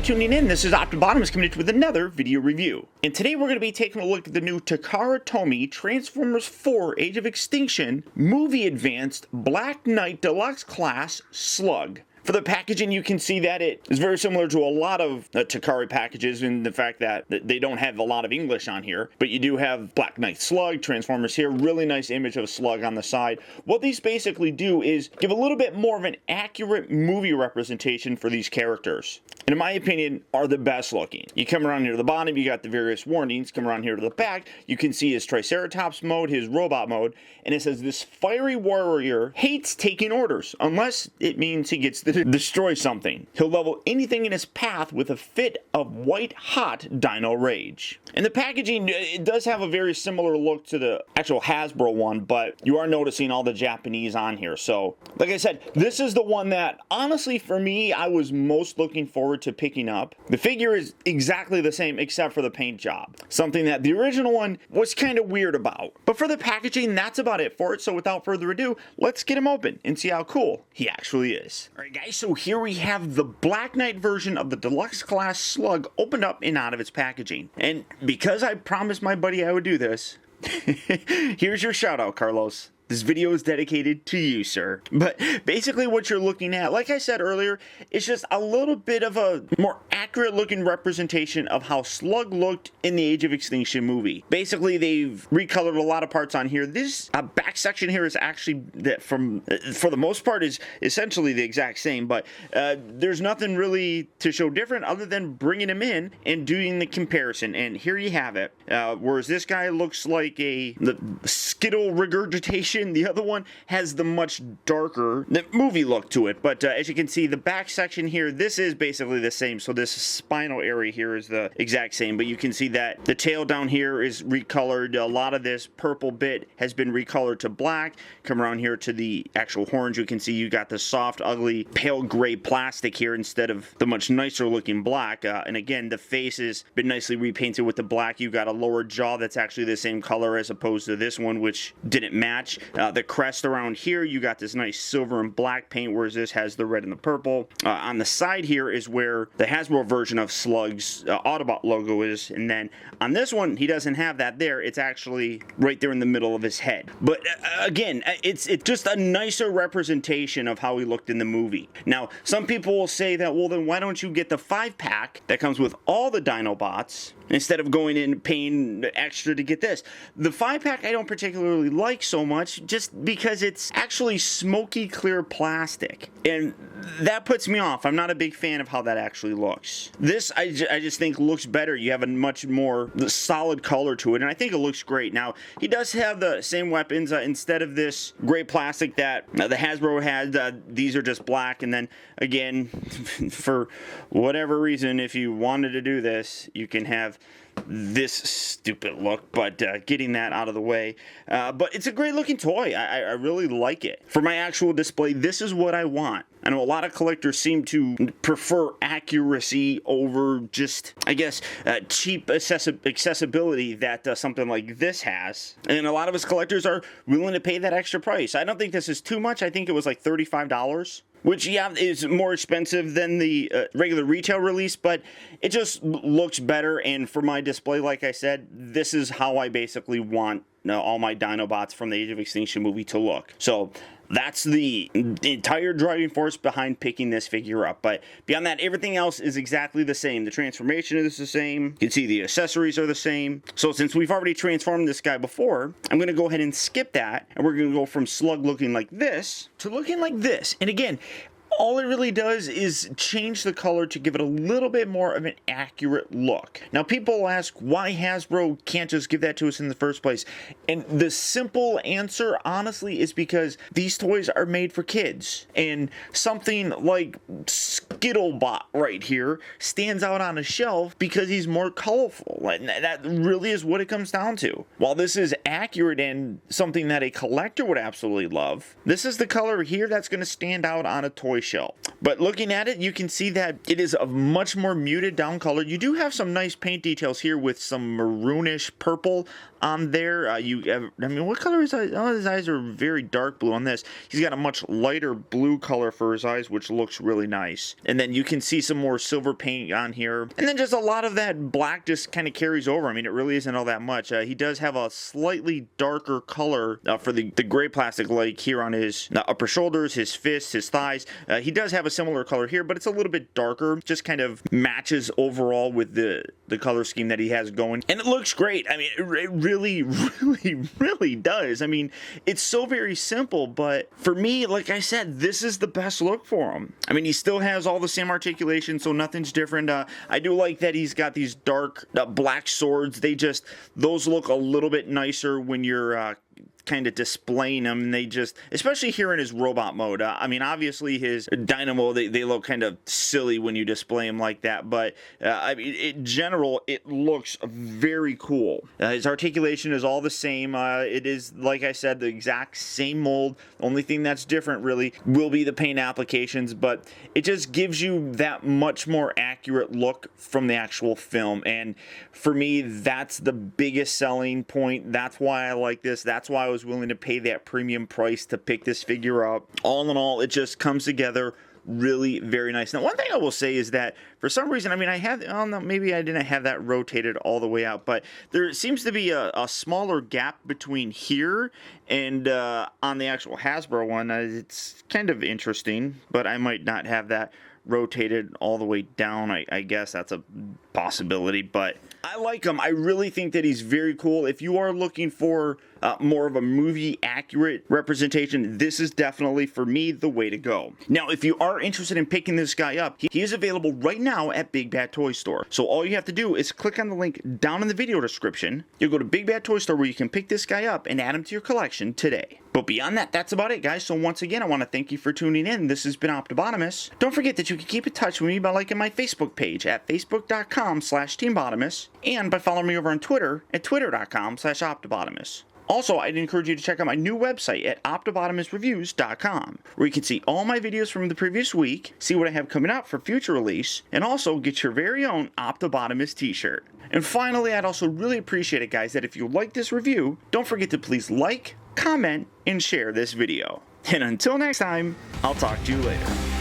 tuning in. This is OPTIBOTIMUS coming at you with another video review. And today we're going to be taking a look at the new Takara Tomy Transformers 4 Age of Extinction Movie Advanced Black Knight Deluxe Class Slug. For the packaging, you can see that it is very similar to a lot of Takara packages in the fact that they don't have a lot of English on here. But you do have Black Knight Slug, Transformers here, really nice image of Slug on the side. What these basically do is give a little bit more of an accurate movie representation for these characters. And in my opinion, are the best looking. You come around here to the bottom, you got the various warnings. Come around here to the back, you can see his Triceratops mode, his robot mode, and it says this fiery warrior hates taking orders, unless it means he gets to destroy something. He'll level anything in his path with a fit of white-hot dino rage. And the packaging, it does have a very similar look to the actual Hasbro one, but you are noticing all the Japanese on here. So, like I said, this is the one that, honestly, for me, I was most looking forward to picking up. The figure is exactly the same except for the paint job. Something that the original one was kind of weird about. But for the packaging, that's about it for it. So without further ado, let's get him open and see how cool he actually is. Alright guys, so here we have the Black Knight version of the Deluxe Class Slug opened up and out of its packaging. And because I promised my buddy I would do this, here's your shout out, Carlos. This video is dedicated to you, sir. But basically what you're looking at, like I said earlier, is just a little bit of a more accurate looking representation of how Slug looked in the Age of Extinction movie. Basically, they've recolored a lot of parts on here. This back section here is actually, for the most part, is essentially the exact same, but there's nothing really to show different other than bringing him in and doing the comparison. And here you have it. Whereas this guy looks like the Skittle regurgitation, the other one has the much darker movie look to it. But as you can see, the back section here, this is basically the same. So this spinal area here is the exact same, but you can see that the tail down here is recolored. A lot of this purple bit has been recolored to black. Come around here to the actual horns, you can see you got the soft, ugly, pale gray plastic here instead of the much nicer looking black. And again, the face has been nicely repainted with the black. You got a lower jaw that's actually the same color as opposed to this one, which didn't match. The crest around here, you got this nice silver and black paint, whereas this has the red and the purple. On the side here is where the Hasbro version of Slug's Autobot logo is, and then on this one, he doesn't have that there. It's actually right there in the middle of his head. But again, it's just a nicer representation of how he looked in the movie. Now, some people will say that, well, then why don't you get the 5-pack that comes with all the Dinobots instead of going in paying extra to get this? The 5-pack I don't particularly like so much, just because it's actually smoky clear plastic, and that puts me off. I'm not a big fan of how that actually looks. This I just think looks better. You have a much more solid color to it, and I think it looks great. Now, he does have the same weapons. Instead of this gray plastic that the Hasbro had, these are just black. And then again, for whatever reason, if you wanted to do this, you can have this stupid look, but getting that out of the way. But it's a great looking toy. I really like it. For my actual display, this is what I want. I know a lot of collectors seem to prefer accuracy over just, I guess, cheap accessibility that something like this has. And a lot of us collectors are willing to pay that extra price. I don't think this is too much. I think it was like $35. Which, yeah, is more expensive than the regular retail release, but it just looks better. And for my display, like I said, this is how I basically want all my Dinobots from the Age of Extinction movie to look. So that's the entire driving force behind picking this figure up. But beyond that, everything else is exactly the same. The transformation is the same. You can see the accessories are the same. So since we've already transformed this guy before, I'm going to go ahead and skip that. And we're going to go from Slug looking like this to looking like this. And again, all it really does is change the color to give it a little bit more of an accurate look. Now, people ask why Hasbro can't just give that to us in the first place. And the simple answer, honestly, is because these toys are made for kids. And something like Skittlebot right here stands out on a shelf because he's more colorful. And that really is what it comes down to. While this is accurate and something that a collector would absolutely love, this is the color here that's going to stand out on a toy shell. But looking at it, you can see that it is a much more muted down color. You do have some nice paint details here with some maroonish purple on there. I mean, what color is his eyes? Oh, his eyes are very dark blue on this. He's got a much lighter blue color for his eyes, which looks really nice. And then you can see some more silver paint on here. And then just a lot of that black just kind of carries over. I mean, it really isn't all that much. He does have a slightly darker color for the gray plastic, like here on his upper shoulders, his fists, his thighs. He does have a similar color here, but it's a little bit darker. Just kind of matches overall with the color scheme that he has going. And it looks great. I mean, it really, really does. I mean, it's so very simple, but for me, like I said, this is the best look for him. I mean, he still has all the same articulation, so nothing's different. I do like that he's got these dark black swords. Those look a little bit nicer when you're kind of displaying them. They just, especially here in his robot mode. I mean, obviously his dynamo, they look kind of silly when you display them like that, but I mean, in general, it looks very cool. His articulation is all the same. It is, like I said, the exact same mold. The only thing that's different really will be the paint applications, but it just gives you that much more accurate look from the actual film. And for me, that's the biggest selling point. That's why I like this. That's why I was willing to pay that premium price to pick this figure up. All in all, it just comes together really very nice. Now, one thing I will say is that for some reason, I mean, I don't know, maybe I didn't have that rotated all the way out, but there seems to be a smaller gap between here and on the actual Hasbro one. It's kind of interesting, but I might not have that rotated all the way down. I guess that's a possibility, but I like him. I really think that he's very cool. If you are looking for more of a movie accurate representation, this is definitely, for me, the way to go. Now, if you are interested in picking this guy up, he is available right now at Big Bad Toy Store. So all you have to do is click on the link down in the video description. You'll go to Big Bad Toy Store where you can pick this guy up and add him to your collection today. But beyond that, that's about it, guys. So once again, I want to thank you for tuning in. This has been OPTIBOTIMUS. Don't forget that you can keep in touch with me by liking my Facebook page at facebook.com/TeamBotimus and by following me over on Twitter at twitter.com/OPTIBOTIMUS. Also, I'd encourage you to check out my new website at OPTIBOTIMUSreviews.com, where you can see all my videos from the previous week, see what I have coming out for future release, and also get your very own OPTIBOTIMUS t-shirt. And finally, I'd also really appreciate it, guys, that if you like this review, don't forget to please like, comment, and share this video. And until next time, I'll talk to you later.